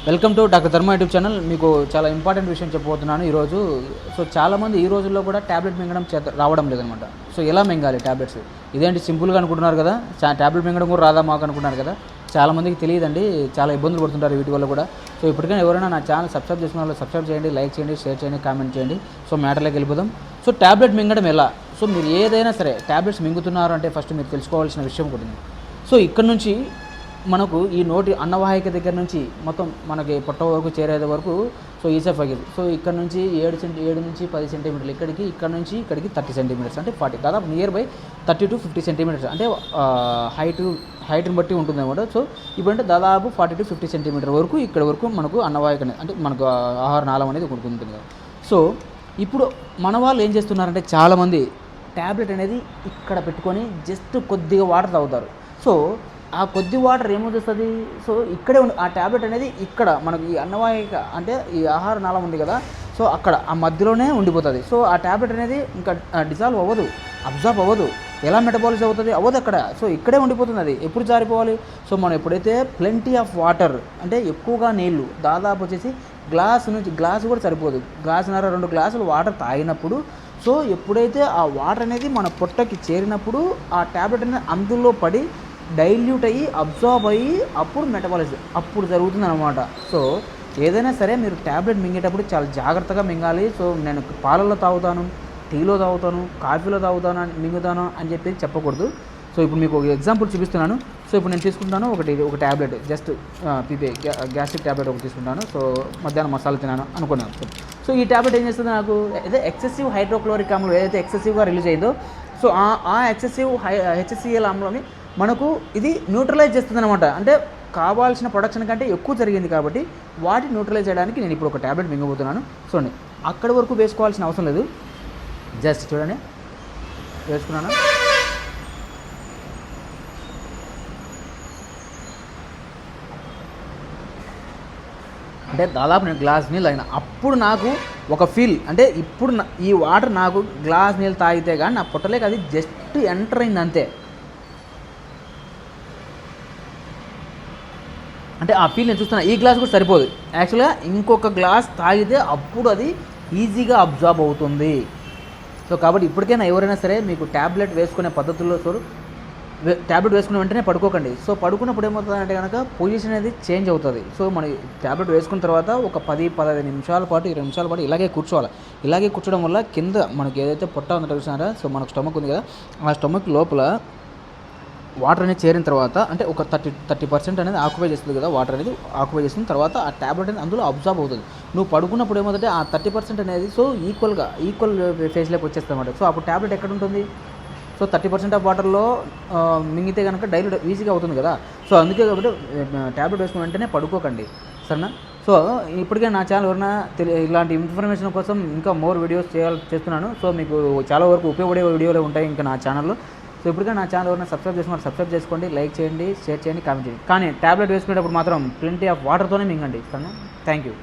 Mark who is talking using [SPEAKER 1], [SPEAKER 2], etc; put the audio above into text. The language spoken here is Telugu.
[SPEAKER 1] వెల్కమ్ టు డాక్టర్ ధర్మ యూట్యూబ్ ఛానల్. మీకు చాలా ఇంపార్టెంట్ విషయం చెప్పబోతున్నాను ఈరోజు. సో చాలామంది ఈ రోజుల్లో కూడా ట్యాబ్లెట్ మింగడం రావడం లేదనమాట. సో ఎలా మింగాలి ట్యాబ్లెట్స్? ఇదేంటి సింపుల్గా అనుకుంటున్నారు కదా, ట్యాబ్లెట్ మింగడం కూడా రాదా మాకు అనుకుంటున్నారు కదా. చాలామందికి తెలియదండి, చాలా ఇబ్బందులు పడుతుంటారు వీటి వల్ల కూడా. సో ఇప్పటికైనా ఎవరైనా నా ఛానల్ సబ్స్క్రైబ్ చేసుకున్న వాళ్ళు సబ్స్క్రైబ్ చేయండి, లైక్ చేయండి, షేర్ చేయండి, కామెంట్ చేయండి. సో మ్యాటర్లోకి వెళ్ళిపోదాం. సో ట్యాబ్లెట్ మింగడం ఎలా? సో మీరు ఏదైనా సరే ట్యాబ్లెట్స్ మింగుతున్నారు అంటే ఫస్ట్ మీరు తెలుసుకోవాల్సిన విషయం ఒకటి. సో ఇక్కడ నుంచి మనకు ఈ నోటి అన్నవాహిక దగ్గర నుంచి మొత్తం మనకి పొట్ట వరకు చేరేది వరకు సో ఈసోఫేగస్. సో ఇక్కడ నుంచి 7 నుంచి 10 సెంటీమీటర్లు, ఇక్కడ నుంచి ఇక్కడికి 30 సెంటీమీటర్స్, అంటే 40, దాదాపు నియర్ బై 30 to 50 సెంటీమీటర్స్, అంటే హైట్ని బట్టి ఉంటుంది అనమాట. సో ఇప్పుడంటే దాదాపు 40 to 50 సెంటీమీటర్ వరకు ఇక్కడ వరకు మనకు అన్నవాహిక అనేది, అంటే మనకు ఆహార నాళం అనేది ఉంటుంది కదా. సో ఇప్పుడు మన వాళ్ళు ఏం చేస్తున్నారంటే చాలామంది ట్యాబ్లెట్ అనేది ఇక్కడ పెట్టుకొని జస్ట్ కొద్దిగా వాటర్ తాగుతారు. సో ఆ కొద్ది వాటర్ ఏమవుతుంది, సో ఇక్కడే ఆ ట్యాబ్లెట్ అనేది ఇక్కడ మనకి ఈ అన్నవాహిక, అంటే ఈ ఆహార నాళం ఉంది కదా, సో అక్కడ ఆ మధ్యలోనే ఉండిపోతుంది. సో ఆ ట్యాబ్లెట్ అనేది ఇంకా డిజాల్వ్ అవ్వదు, అబ్జార్బ్ అవ్వదు. ఎలా మెటబాలిజ్ అవుతుంది? అవ్వదు అక్కడ. సో ఇక్కడే ఉండిపోతుంది. అది ఎప్పుడు జారిపోవాలి? సో మనం ఎప్పుడైతే ప్లెంటీ ఆఫ్ వాటర్, అంటే ఎక్కువగా నీళ్ళు, దాదాపు వచ్చేసి గ్లాసు కూడా సరిపోదు, గ్లాసున్నర 2 గ్లాసులు వాటర్ తాగినప్పుడు, సో ఎప్పుడైతే ఆ వాటర్ అనేది మన పొట్టకి చేరినప్పుడు ఆ ట్యాబ్లెట్ అనేది అందులో పడి డైల్యూట్ అయ్యి అబ్జార్బ్ అయ్యి అప్పుడు మెటబాలిజం అప్పుడు జరుగుతుంది అనమాట. సో ఏదైనా సరే మీరు ట్యాబ్లెట్ మింగేటప్పుడు చాలా జాగ్రత్తగా మింగాలి. సో నేను పాలల్లో తాగుతాను, టీలో తాగుతాను, కాఫీలో తాగుతాను, మింగుతాను అని చెప్పి చెప్పకూడదు. సో ఇప్పుడు మీకు ఒక ఎగ్జాంపుల్ చూపిస్తున్నాను. సో ఇప్పుడు నేను తీసుకుంటాను ఒక ట్యాబ్లెట్, జస్ట్ గ్యాస్ట్రిక్ ట్యాబ్లెట్ ఒకటి తీసుకుంటాను. సో మధ్యాహ్నం మసాలా తినాను అనుకున్నాను. సో ఈ ట్యాబ్లెట్ ఏం చేస్తుంది, నాకు ఏదో ఎక్సెసివ్ హైడ్రోక్లోరిక్ ఆమ్లం ఏదైతే ఎక్సెసివ్గా రిలీజ్ అయిందో, సో ఆ ఎక్సెసివ్ HCl ఆమ్లంని మనకు ఇది న్యూట్రలైజ్ చేస్తుంది అనమాట. అంటే కావాల్సిన ప్రొడక్షన్ కంటే ఎక్కువ జరిగింది కాబట్టి వాటి న్యూట్రలైజ్ చేయడానికి నేను ఇప్పుడు ఒక ట్యాబ్లెట్ మింగబోతున్నాను. చూడండి, అక్కడి వరకు వేసుకోవాల్సిన అవసరం లేదు, జస్ట్ చూడండి వేసుకున్నాను. అంటే దాదాపు నేను గ్లాస్ నీళ్ళు తాగిన అప్పుడు నాకు ఒక ఫీల్, అంటే ఇప్పుడు ఈ వాటర్ నాకు గ్లాస్ నీళ్ళు తాగితే కానీ నా పొట్టలేక అది జస్ట్ ఎంటర్ అయింది అంతే. అంటే ఆ ఫీల్ నేను చూస్తున్నా. ఈ గ్లాస్ కూడా సరిపోదు, యాక్చువల్గా ఇంకొక గ్లాస్ తాగితే అప్పుడు అది ఈజీగా అబ్జార్బ్ అవుతుంది. సో కాబట్టి ఇప్పటికైనా ఎవరైనా సరే మీకు ట్యాబ్లెట్ వేసుకునే పద్ధతుల్లో ట్యాబ్లెట్ వేసుకున్న వెంటనే పడుకోకండి. సో పడుకున్నప్పుడు ఏమవుతుందంటే కనుక పొజిషన్ అనేది చేంజ్ అవుతుంది. సో మన ట్యాబ్లెట్ వేసుకున్న తర్వాత ఒక 10-15 నిమిషాల పాటు 20 నిమిషాల పాటు ఇలాగే కూర్చోవాలి. ఇలాగే కూర్చోవడం వల్ల కింద మనకి ఏదైతే పొట్ట ఉందో చూసారా, సో మనకు స్టమక్ ఉంది కదా, ఆ స్టమక్ లోపల వాటర్ అనేది చేరిన తర్వాత, అంటే ఒక 30% అనేది ఆక్యుపై చేస్తుంది కదా, వాటర్ అనేది ఆక్యుపై చేసిన తర్వాత ఆ ట్యాబ్లెట్ అనేది అందులో అబ్జార్బ్ అవుతుంది. నువ్వు పడుకున్నప్పుడు ఏమవుతుందంటే ఆ 30% అనేది సో ఈక్వల్ ఫేజ్లోకి వచ్చేస్తుంది అనమాట. సో అప్పుడు ట్యాబ్లెట్ ఎక్కడ ఉంటుంది? సో 30% ఆఫ్ వాటర్లో మింగితే కనుక డైల్యూట్ ఈజీగా అవుతుంది కదా. సో అందుకే కాబట్టి ట్యాబ్లెట్ వేసుకున్న వెంటనే పడుకోకండి, సరేనా? సో ఇప్పటికే నా ఛానల్ ఎవరైనా ఇలాంటి ఇన్ఫర్మేషన్ కోసం ఇంకా మోర్ వీడియోస్ చేస్తున్నాను. సో మీకు చాలా వరకు ఉపయోగపడే వీడియోలు ఉంటాయి ఇంకా నా ఛానల్లో. సో ఇప్పటికే నా ఛానల్ ఎవరైనా సబ్స్క్రైబ్ చేసుకోండి, లైక్ చేయండి, షేర్ చేయండి, కామెంట్ చేయండి. కానీ ట్యాబ్లెట్ వేసుకునేటప్పుడు మాత్రం ప్లెంటీ ఆఫ్ వాటర్తోనే మింగండి, సరేనా? Thank you.